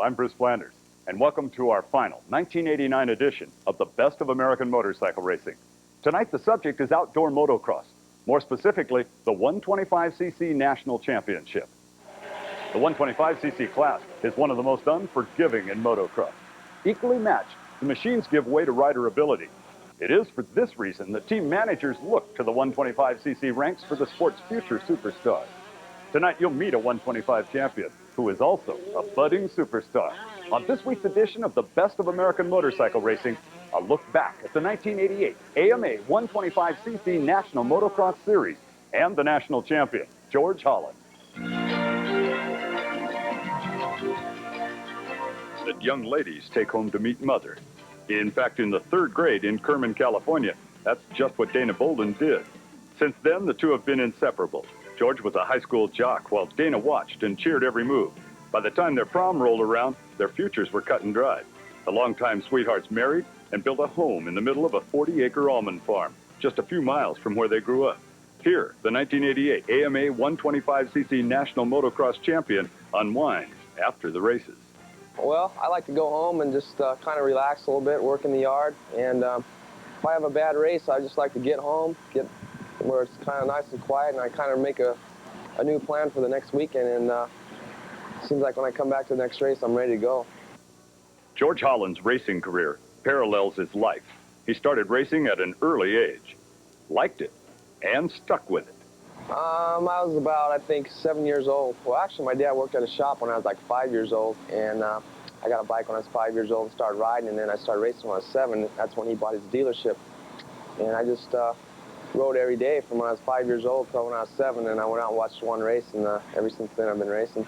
I'm Bruce Flanders, and welcome to our final 1989 edition of the Best of American Motorcycle Racing. Tonight, the subject is outdoor motocross, more specifically, the 125cc National Championship. The 125cc class is one of the most unforgiving in motocross. Equally matched, the machines give way to rider ability. It is for this reason that team managers look to the 125cc ranks for the sport's future superstars. Tonight, you'll meet a 125 champion who is also a budding superstar. On this week's edition of the Best of American Motorcycle Racing, a look back at the 1988 AMA 125cc National Motocross Series and the national champion, George Holland. That young ladies take home to meet mother. In fact, in the third grade in Kerman, California, that's just what Dana Bolden did. Since then, the two have been inseparable. George was a high school jock while Dana watched and cheered every move. By the time their prom rolled around, their futures were cut and dried. The longtime sweethearts married and built a home in the middle of a 40-acre almond farm, just a few miles from where they grew up. Here, the 1988 AMA 125cc National Motocross Champion unwinds after the races. Well, I like to go home and just kind of relax a little bit, work in the yard, and if I have a bad race, I just like to get home, get where it's kind of nice and quiet, and I kind of make a new plan for the next weekend, and it seems like when I come back to the next race, I'm ready to go. George Holland's racing career parallels his life. He started racing at an early age, liked it, and stuck with it. I was about, I think, 7 years old. Well, actually, my dad worked at a shop when I was like 5 years old, and I got a bike when I was 5 years old and started riding, and then I started racing when I was 7. That's when he bought his dealership, and I just rode every day from when I was 5 years old till when I was 7, and I went out and watched one race, and ever since then I've been racing.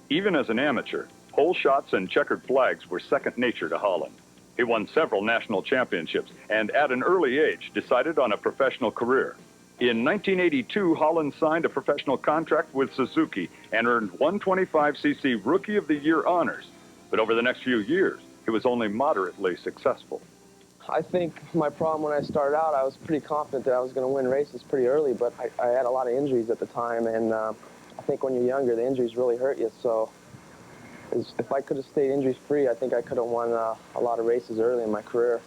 Even as an amateur, hole shots and checkered flags were second nature to Holland. He won several national championships and at an early age decided on a professional career. In 1982, Holland signed a professional contract with Suzuki and earned 125cc Rookie of the Year honors. But over the next few years, he was only moderately successful. I think my problem when I started out, I was pretty confident that I was going to win races pretty early, but I had a lot of injuries at the time, and I think when you're younger, the injuries really hurt you. So if I could have stayed injury-free, I think I could have won a lot of races early in my career.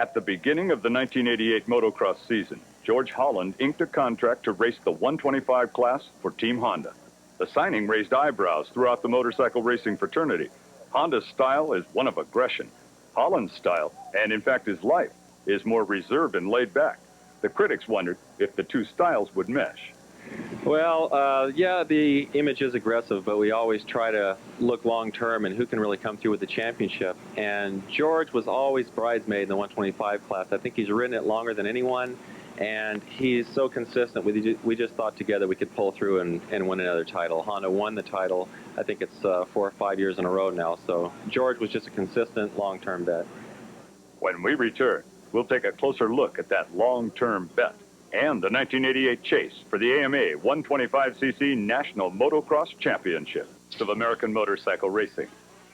At the beginning of the 1988 motocross season, George Holland inked a contract to race the 125 class for Team Honda. The signing raised eyebrows throughout the motorcycle racing fraternity. Honda's style is one of aggression. Holland's style, and in fact his life, is more reserved and laid back. The critics wondered if the two styles would mesh. Well, yeah, the image is aggressive, but we always try to look long-term and who can really come through with the championship. And George was always bridesmaid in the 125 class. I think he's ridden it longer than anyone, and he's so consistent. We just thought together we could pull through and win another title. Honda won the title. I think it's 4 or 5 years in a row now. So George was just a consistent long-term bet. When we return, we'll take a closer look at that long-term bet and the 1988 chase for the AMA 125cc National Motocross Championship of American Motorcycle Racing.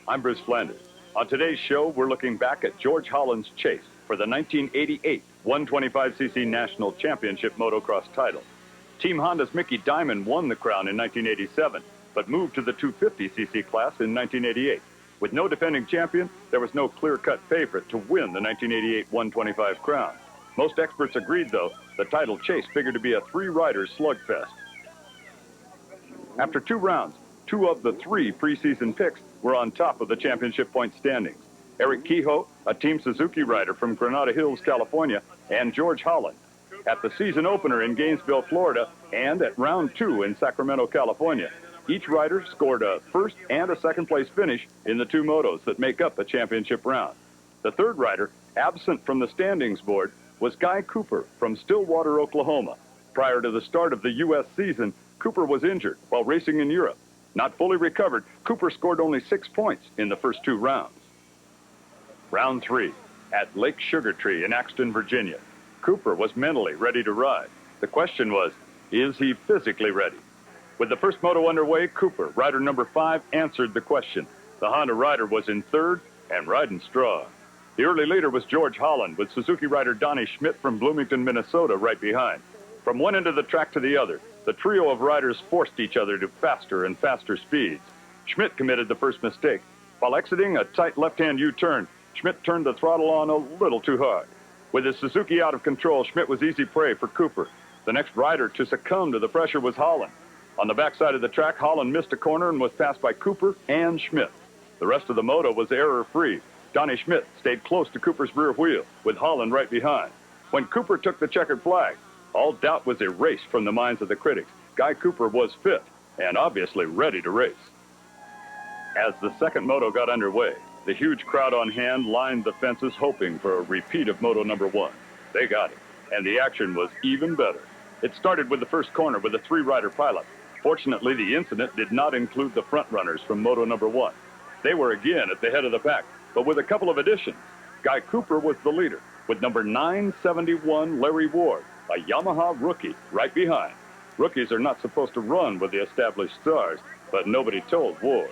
I'm Bruce Flanders. On today's show, we're looking back at George Holland's chase for the 1988 125cc National Championship motocross title. Team Honda's Mickey Diamond won the crown in 1987, but moved to the 250cc class in 1988. With no defending champion, there was no clear-cut favorite to win the 1988 125 crown. Most experts agreed, though, the title chase figured to be a three-rider slugfest. After 2 rounds, 2 of the 3 preseason picks were on top of the championship point standings. Eric Kehoe, a Team Suzuki rider from Granada Hills, California, and George Holland. At the season opener in Gainesville, Florida, and at round 2 in Sacramento, California, each rider scored a first and a second-place finish in the 2 motos that make up a championship round. The third rider, absent from the standings board, was Guy Cooper from Stillwater, Oklahoma. Prior to the start of the U.S. season, Cooper was injured while racing in Europe. Not fully recovered, Cooper scored only 6 points in the first 2 rounds. Round 3, at Lake Sugar Tree in Axton, Virginia. Cooper was mentally ready to ride. The question was, is he physically ready? With the first moto underway, Cooper, rider number 5, answered the question. The Honda rider was in third and riding strong. The early leader was George Holland, with Suzuki rider Donnie Schmidt from Bloomington, Minnesota right behind. From one end of the track to the other, the trio of riders forced each other to faster and faster speeds. Schmidt committed the first mistake. While exiting a tight left-hand U-turn, Schmidt turned the throttle on a little too hard. With his Suzuki out of control, Schmidt was easy prey for Cooper. The next rider to succumb to the pressure was Holland. On the backside of the track, Holland missed a corner and was passed by Cooper and Schmidt. The rest of the moto was error-free. Donnie Schmidt stayed close to Cooper's rear wheel, with Holland right behind. When Cooper took the checkered flag, all doubt was erased from the minds of the critics. Guy Cooper was fit and obviously ready to race. As the second moto got underway, the huge crowd on hand lined the fences hoping for a repeat of moto number 1. They got it, and the action was even better. It started with the first corner with a 3-rider pilot. Fortunately, the incident did not include the front runners from moto number 1. They were again at the head of the pack, but with a couple of additions. Guy Cooper was the leader, with number 971 Larry Ward, a Yamaha rookie, right behind. Rookies are not supposed to run with the established stars, but nobody told Ward.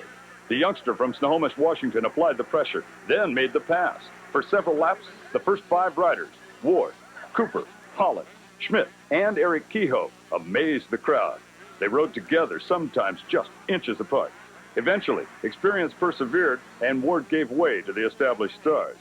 The youngster from Snohomish, Washington applied the pressure, then made the pass. For several laps, the first 5 riders, Ward, Cooper, Holland, Schmidt, and Eric Kehoe, amazed the crowd. They rode together, sometimes just inches apart. Eventually, experience persevered, and Ward gave way to the established stars.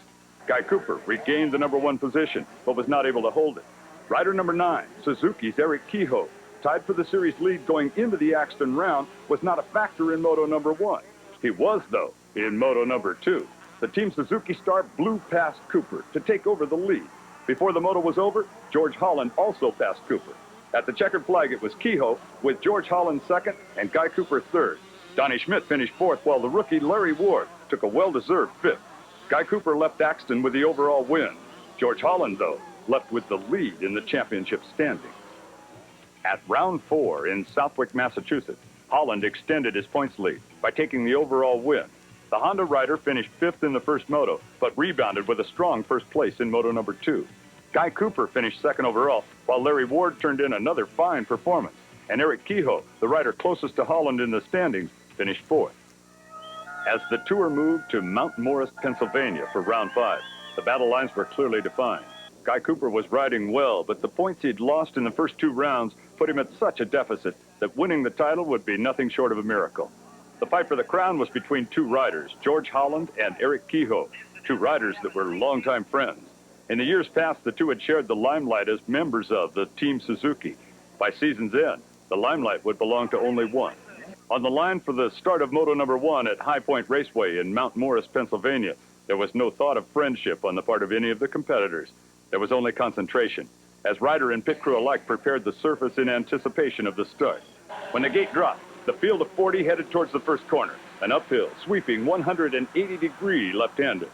Guy Cooper regained the number 1 position, but was not able to hold it. Rider number 9, Suzuki's Eric Kehoe, tied for the series lead going into the Axton round, was not a factor in moto number 1. He was, though, in moto number 2. The Team Suzuki star blew past Cooper to take over the lead. Before the moto was over, George Holland also passed Cooper. At the checkered flag, it was Kehoe, with George Holland second and Guy Cooper third. Donnie Schmidt finished fourth, while the rookie Larry Ward took a well-deserved fifth. Guy Cooper left Axton with the overall win. George Holland, though, left with the lead in the championship standings. At round 4 in Southwick, Massachusetts, Holland extended his points lead by taking the overall win. The Honda rider finished 5th in the first moto, but rebounded with a strong first place in moto number 2. Guy Cooper finished 2nd overall, while Larry Ward turned in another fine performance. And Eric Kehoe, the rider closest to Holland in the standings, finished 4th. As the tour moved to Mount Morris, Pennsylvania for round 5, the battle lines were clearly defined. Guy Cooper was riding well, but the points he'd lost in the first 2 rounds put him at such a deficit that winning the title would be nothing short of a miracle. The fight for the crown was between 2 riders, George Holland and Eric Kehoe, 2 riders that were longtime friends. In the years past, the 2 had shared the limelight as members of the Team Suzuki. By season's end, the limelight would belong to only one. On the line for the start of moto number 1 at High Point Raceway in Mount Morris, Pennsylvania, there was no thought of friendship on the part of any of the competitors. There was only concentration, as rider and pit crew alike prepared the surface in anticipation of the start. When the gate dropped, the field of 40 headed towards the first corner, an uphill, sweeping 180-degree left-hander.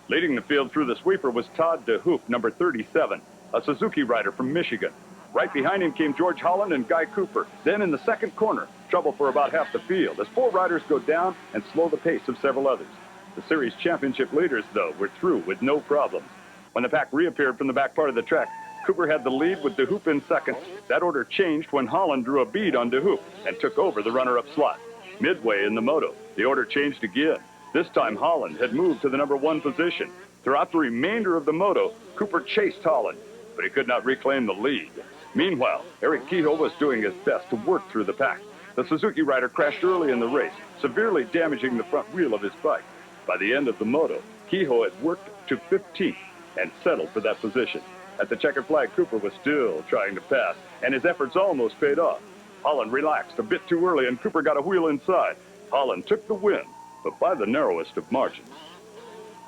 Leading the field through the sweeper was Todd DeHoop, number 37, a Suzuki rider from Michigan. Right behind him came George Holland and Guy Cooper. Then in the second corner, trouble for about half the field, as 4 riders go down and slow the pace of several others. The series championship leaders, though, were through with no problems. When the pack reappeared from the back part of the track, Cooper had the lead with DeHoop in second. That order changed when Holland drew a bead on DeHoop and took over the runner-up slot. Midway in the moto, the order changed again. This time, Holland had moved to the number 1 position. Throughout the remainder of the moto, Cooper chased Holland, but he could not reclaim the lead. Meanwhile, Eric Kehoe was doing his best to work through the pack. The Suzuki rider crashed early in the race, severely damaging the front wheel of his bike. By the end of the moto, Kehoe had worked to 15th and settled for that position. At the checkered flag, Cooper was still trying to pass, and his efforts almost paid off. Holland relaxed a bit too early, and Cooper got a wheel inside. Holland took the win, but by the narrowest of margins.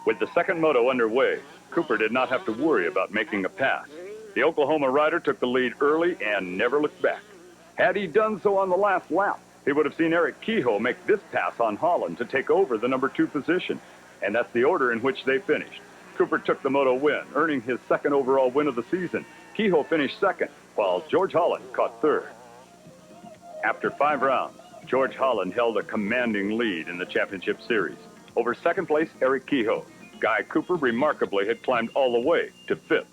With the second moto underway, Cooper did not have to worry about making a pass. The Oklahoma rider took the lead early and never looked back. Had he done so on the last lap, he would have seen Eric Kehoe make this pass on Holland to take over the number 2 position, and that's the order in which they finished. Cooper took the moto win, earning his 2nd overall win of the season. Kehoe finished 2nd, while George Holland caught 3rd. After 5 rounds, George Holland held a commanding lead in the championship series. Over 2nd place, Eric Kehoe. Guy Cooper remarkably had climbed all the way to 5th.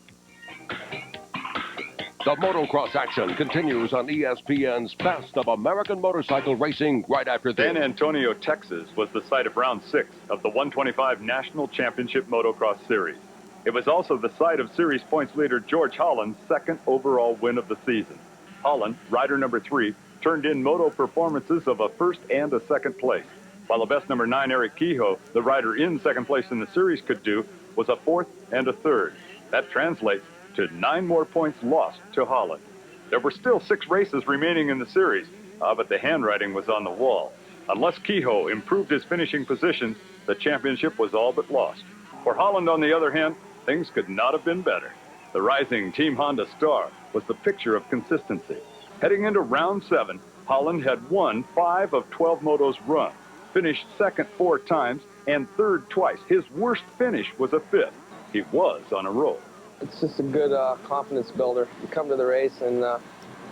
The motocross action continues on ESPN's Best of American Motorcycle Racing right after this. San Antonio, Texas was the site of round 6 of the 125 National Championship Motocross Series. It was also the site of series points leader George Holland's 2nd overall win of the season. Holland, rider number 3, turned in moto performances of a 1st and a 2nd place. while the best number 9 Eric Kehoe, the rider in second place in the series, could do was a 4th and a 3rd. That translates to 9 more points lost to Holland. There were still 6 races remaining in the series, but the handwriting was on the wall. Unless Kehoe improved his finishing positions, the championship was all but lost. For Holland, on the other hand, things could not have been better. The rising Team Honda star was the picture of consistency. Heading into round 7, Holland had won 5 of 12 motos run, finished second 4 times, and third twice. His worst finish was a 5th. He was on a roll. It's just a good confidence builder. You come to the race, and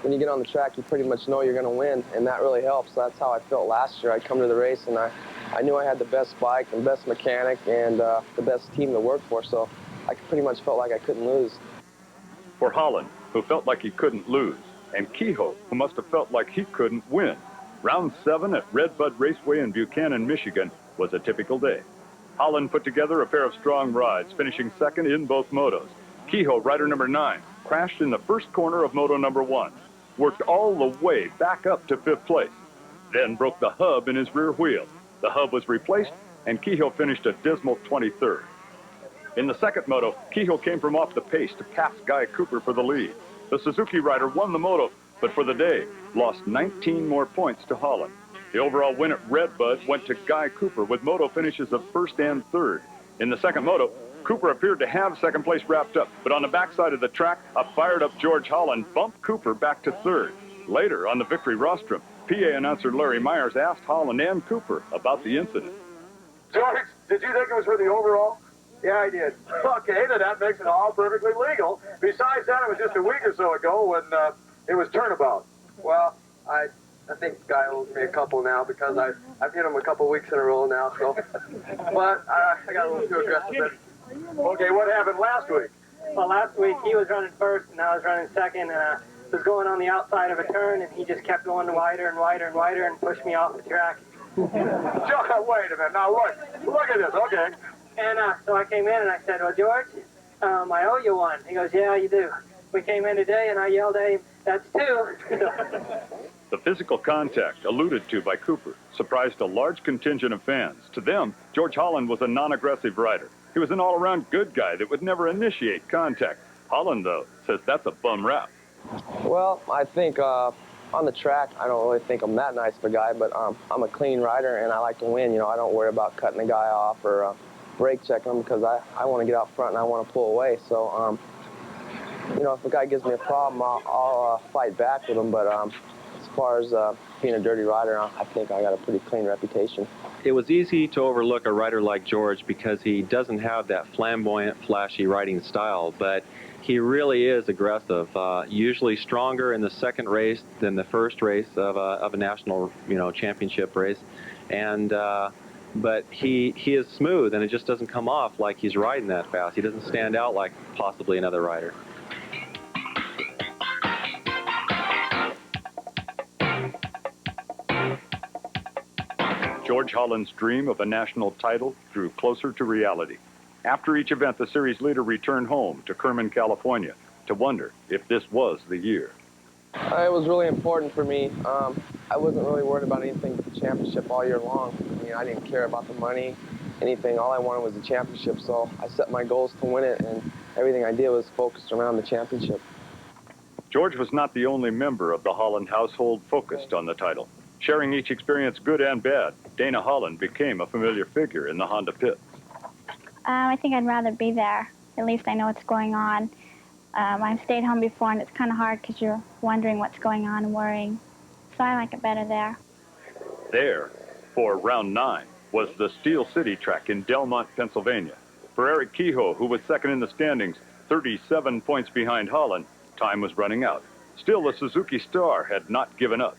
when you get on the track, you pretty much know you're going to win, and that really helps. That's how I felt last year. I come to the race, and I knew I had the best bike, the best mechanic, and the best team to work for, so I pretty much felt like I couldn't lose. For Holland, who felt like he couldn't lose, and Kehoe, who must have felt like he couldn't win, round 7 at Red Bud Raceway in Buchanan, Michigan, was a typical day. Holland put together a pair of strong rides, finishing second in both motos. Kehoe, rider number 9, crashed in the first corner of moto number 1, worked all the way back up to 5th place, then broke the hub in his rear wheel. The hub was replaced, and Kehoe finished a dismal 23rd. In the second moto, Kehoe came from off the pace to pass Guy Cooper for the lead. The Suzuki rider won the moto, but for the day, lost 19 more points to Holland. The overall win at Red Bud went to Guy Cooper with moto finishes of 1st and 3rd. In the second moto, Cooper appeared to have second place wrapped up, but on the backside of the track, a fired-up George Holland bumped Cooper back to 3rd. Later, on the victory rostrum, PA announcer Larry Myers asked Holland and Cooper about the incident. George, did you think it was for the overall? Yeah, I did. Okay, then that makes it all perfectly legal. Besides that, it was just a week or so ago when it was turnabout. Well, I think Guy owes me a couple now because I've hit him a couple weeks in a row now, so. But I got a little too aggressive. Okay, what happened last week? Well, last week he was running first and I was running second, and was going on the outside of a turn, and he just kept going wider and wider and wider and pushed me off the track. Wait a minute. Now look at this. Okay. And so I came in and I said, well, George, I owe you one. He goes, yeah, you do. We came in today and I yelled at him, that's 2. The physical contact alluded to by Cooper surprised a large contingent of fans. To them, George Holland was a non-aggressive rider. He was an all-around good guy that would never initiate contact. Holland, though, says that's a bum rap. Well, I think on the track, I don't really think I'm that nice of a guy, but I'm a clean rider and I like to win. You know, I don't worry about cutting a guy off or brake checking him because I want to get out front and I want to pull away. So, you know, if a guy gives me a problem, I'll fight back with him. But as far as being a dirty rider, I think I got a pretty clean reputation. It was easy to overlook a rider like George because he doesn't have that flamboyant, flashy riding style, but he really is aggressive, usually stronger in the second race than the first race of a national, championship race. And but he is smooth, and it just doesn't come off like he's riding that fast. He doesn't stand out like possibly another rider. George Holland's dream of a national title drew closer to reality. After each event, the series leader returned home to Kerman, California, to wonder if this was the year. It was really important for me. I wasn't really worried about anything but the championship all year long. I mean, I didn't care about the money, anything. All I wanted was the championship, so I set my goals to win it, and everything I did was focused around the championship. George was not the only member of the Holland household focused on the title. Sharing each experience, good and bad, Dana Holland became a familiar figure in the Honda pits. I think I'd rather be there. At least I know what's going on. I've stayed home before, and it's kind of hard because you're wondering what's going on and worrying. So I like it better there. There, for round 9, was the Steel City track in Delmont, Pennsylvania. For Eric Kehoe, who was second in the standings, 37 points behind Holland, time was running out. Still, the Suzuki star had not given up.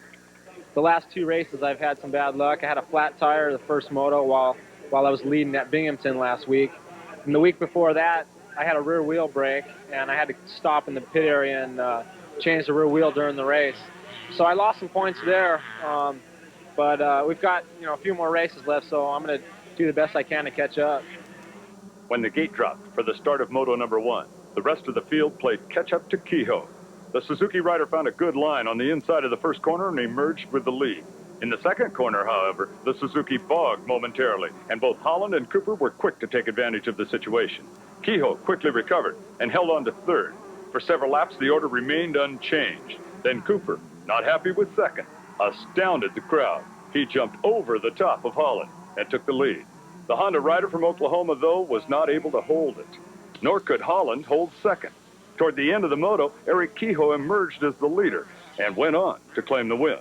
The last 2 races, I've had some bad luck. I had a flat tire the first moto while I was leading at Binghamton last week. And the week before that, I had a rear wheel break, and I had to stop in the pit area and change the rear wheel during the race. So I lost some points there, but we've got a few more races left, so I'm going to do the best I can to catch up. When the gate dropped for the start of moto number 1, the rest of the field played catch-up to Kehoe. The Suzuki rider found a good line on the inside of the first corner and emerged with the lead. In the second corner, however, the Suzuki bogged momentarily, and both Holland and Cooper were quick to take advantage of the situation. Kehoe quickly recovered and held on to third. For several laps, the order remained unchanged. Then Cooper, not happy with second, astounded the crowd. He jumped over the top of Holland and took the lead. The Honda rider from Oklahoma, though, was not able to hold it, nor could Holland hold second. Toward the end of the moto, Eric Kehoe emerged as the leader and went on to claim the win.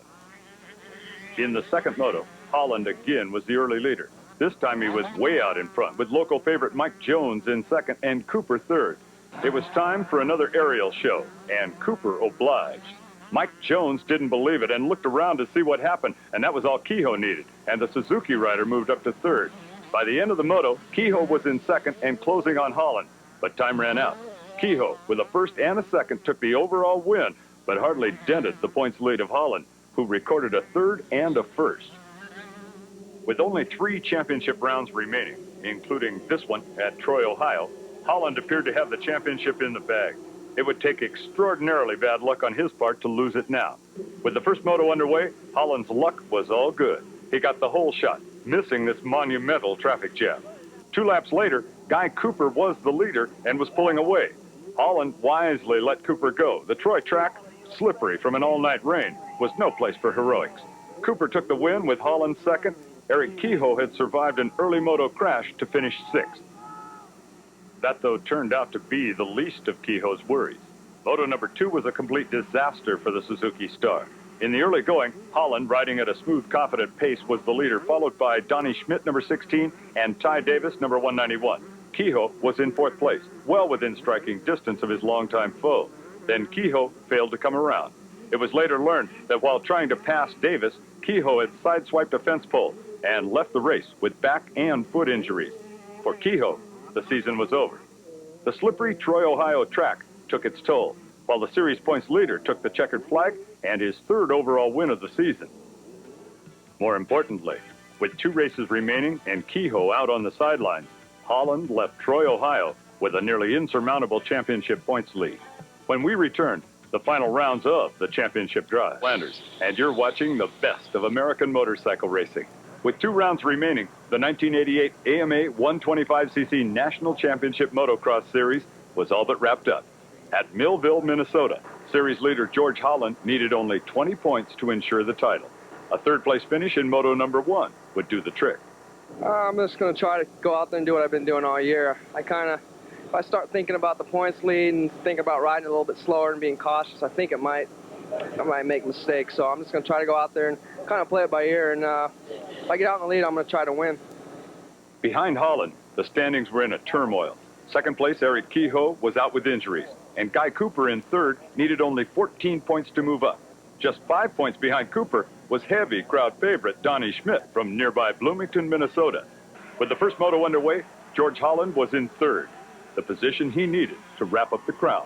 In the second moto, Holland again was the early leader. This time he was way out in front, with local favorite Mike Jones in second and Cooper third. It was time for another aerial show, and Cooper obliged. Mike Jones didn't believe it and looked around to see what happened, and that was all Kehoe needed, and the Suzuki rider moved up to third. By the end of the moto, Kehoe was in second and closing on Holland, but time ran out. Kehoe, with a first and a second, took the overall win, but hardly dented the points lead of Holland, who recorded a third and a first. With only 3 championship rounds remaining, including this one at Troy, Ohio, Holland appeared to have the championship in the bag. It would take extraordinarily bad luck on his part to lose it now. With the first moto underway, Holland's luck was all good. He got the whole shot, missing this monumental traffic jam. 2 laps later, Guy Cooper was the leader and was pulling away. Holland wisely let Cooper go. The Troy track, slippery from an all-night rain, was no place for heroics. Cooper took the win with Holland second. Eric Kehoe had survived an early moto crash to finish 6th. That, though, turned out to be the least of Kehoe's worries. Moto number 2 was a complete disaster for the Suzuki star. In the early going, Holland, riding at a smooth, confident pace, was the leader, followed by Donnie Schmidt, number 16, and Ty Davis, number 191. Kehoe was in 4th place, well within striking distance of his longtime foe. Then Kehoe failed to come around. It was later learned that while trying to pass Davis, Kehoe had sideswiped a fence pole and left the race with back and foot injuries. For Kehoe, the season was over. The slippery Troy, Ohio track took its toll, while the series points leader took the checkered flag and his 3rd overall win of the season. More importantly, with 2 races remaining and Kehoe out on the sidelines, Holland left Troy, Ohio with a nearly insurmountable championship points lead. When we return, the final rounds of the championship drive. Flanders, and you're watching the best of American motorcycle racing. With 2 rounds remaining, the 1988 AMA 125cc National Championship Motocross Series was all but wrapped up. At Millville, Minnesota, series leader George Holland needed only 20 points to ensure the title. A 3rd-place finish in moto number 1 would do the trick. I'm just going to try to go out there and do what I've been doing all year. If I start thinking about the points lead and think about riding a little bit slower and being cautious, I think I might make mistakes. So I'm just going to try to go out there and kind of play it by ear. And if I get out in the lead, I'm going to try to win. Behind Holland, the standings were in a turmoil. 2nd place, Eric Kehoe, was out with injuries, and Guy Cooper in 3rd needed only 14 points to move up. Just 5 points behind Cooper was heavy crowd favorite Donnie Schmidt from nearby Bloomington, Minnesota. With the first moto underway, George Holland was in 3rd, the position he needed to wrap up the crowd.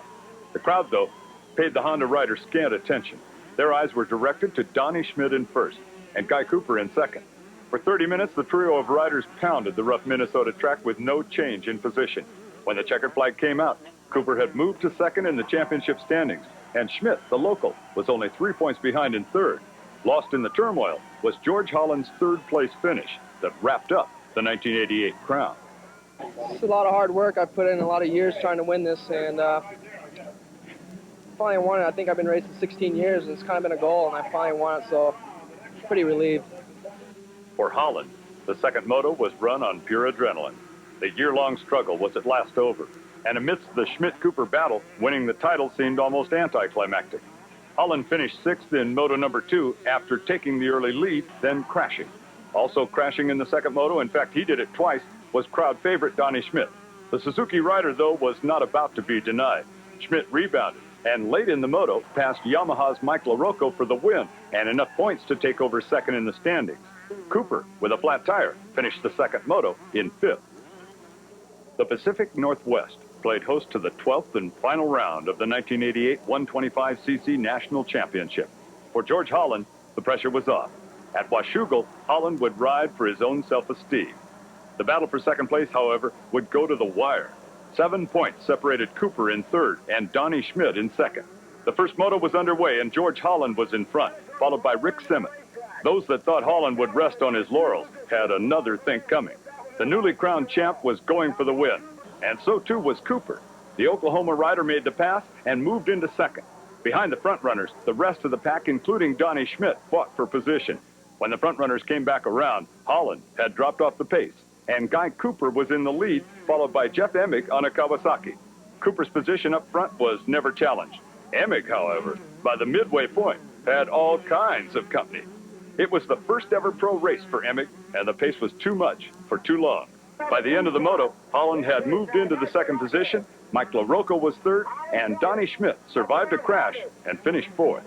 The crowd, though, paid the Honda rider scant attention. Their eyes were directed to Donnie Schmidt in 1st and Guy Cooper in 2nd. For 30 minutes, the trio of riders pounded the rough Minnesota track with no change in position. When the checkered flag came out, Cooper had moved to 2nd in the championship standings, and Schmidt, the local, was only 3 points behind in 3rd. Lost in the turmoil was George Holland's 3rd-place finish that wrapped up the 1988 crown. It's a lot of hard work. I've put in a lot of years trying to win this, and finally won it. I think I've been racing 16 years, and it's kind of been a goal, and I finally won it, so I'm pretty relieved. For Holland, the 2nd moto was run on pure adrenaline. The year-long struggle was at last over, and amidst the Schmidt-Cooper battle, winning the title seemed almost anticlimactic. Holland finished 6th in moto number 2 after taking the early lead, then crashing. Also crashing in the 2nd moto, in fact he did it twice, was crowd favorite Donnie Schmidt. The Suzuki rider, though, was not about to be denied. Schmidt rebounded, and late in the moto, passed Yamaha's Mike LaRocco for the win, and enough points to take over 2nd in the standings. Cooper, with a flat tire, finished the 2nd moto in 5th. The Pacific Northwest played host to the 12th and final round of the 1988 125cc National Championship. For George Holland, the pressure was off. At Washougal, Holland would ride for his own self-esteem. The battle for 2nd place, however, would go to the wire. 7 points separated Cooper in 3rd and Donnie Schmidt in 2nd. The first moto was underway, and George Holland was in front, followed by Rick Simmons. Those that thought Holland would rest on his laurels had another think coming. The newly crowned champ was going for the win, and so too was Cooper. The Oklahoma rider made the pass and moved into second. Behind the front runners, the rest of the pack, including Donnie Schmidt, fought for position. When the front runners came back around, Holland had dropped off the pace, and Guy Cooper was in the lead, followed by Jeff Emig on a Kawasaki. Cooper's position up front was never challenged. Emig, however, by the midway point, had all kinds of company. It was the first ever pro race for Emig, and the pace was too much for too long. By the end of the moto, Holland had moved into the second position, Mike LaRocco was third, and Donnie Schmidt survived a crash and finished fourth.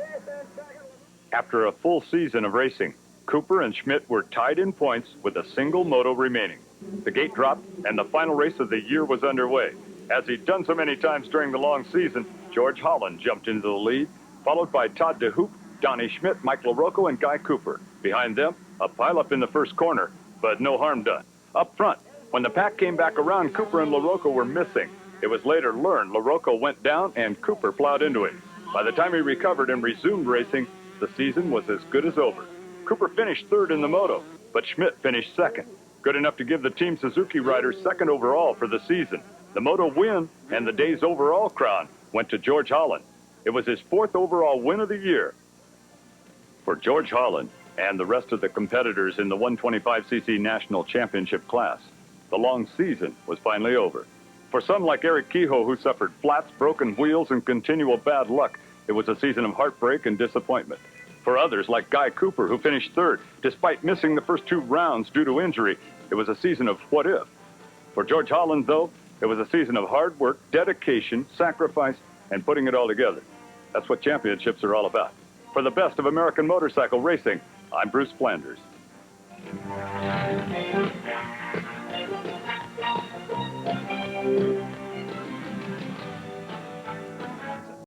After a full season of racing, Cooper and Schmidt were tied in points with a single moto remaining. The gate dropped, and the final race of the year was underway. As he'd done so many times during the long season, George Holland jumped into the lead, followed by Todd DeHoop, Donnie Schmidt, Mike LaRocco, and Guy Cooper. Behind them, a pileup in the first corner, but no harm done. Up front, when the pack came back around, Cooper and LaRocco were missing. It was later learned LaRocco went down and Cooper plowed into him. By the time he recovered and resumed racing, the season was as good as over. Cooper finished third in the moto, but Schmidt finished second. Good enough to give the Team Suzuki rider second overall for the season. The moto win and the day's overall crown went to George Holland. It was his fourth overall win of the year. For George Holland and the rest of the competitors in the 125cc National Championship class, the long season was finally over. For some like Eric Kehoe, who suffered flats, broken wheels, and continual bad luck, it was a season of heartbreak and disappointment. For others, like Guy Cooper, who finished third, despite missing the first two rounds due to injury, it was a season of what if. For George Holland, though, it was a season of hard work, dedication, sacrifice, and putting it all together. That's what championships are all about. For the best of American motorcycle racing, I'm Bruce Flanders.